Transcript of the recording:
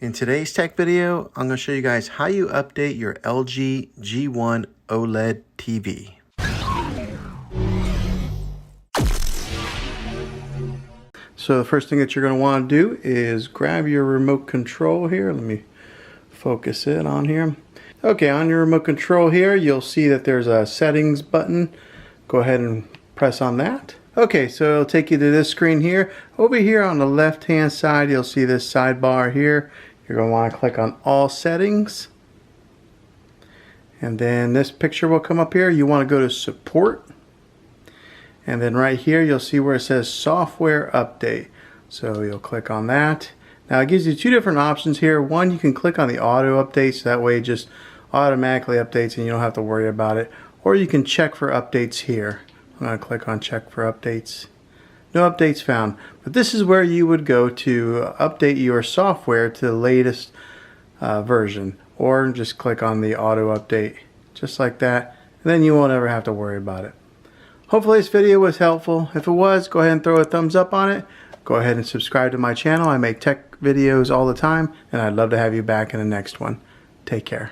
In today's tech video, I'm going to show you guys how you update your LG G1 OLED TV. So the first thing that you're going to want to do is grab your remote control here. Let me focus it on here. Okay, on your remote control here, you'll see that there's a settings button. Go ahead and press on that. Okay, so it'll take you to this screen here. Over here on the left hand side, you'll see this sidebar here. You're going to want to click on all settings. And then this picture will come up here. You want to go to support. And then right here you'll see where it says software update. So you'll click on that. Now it gives you two different options here. One, you can click on the auto update, so that way it just automatically updates and you don't have to worry about it. Or you can check for updates here. I'm going to click on check for updates. No updates found. But this is where you would go to update your software to the latest version. Or just click on the auto update. Just like that. And then you won't ever have to worry about it. Hopefully this video was helpful. If it was, go ahead and throw a thumbs up on it. Go ahead and subscribe to my channel. I make tech videos all the time, and I'd love to have you back in the next one. Take care.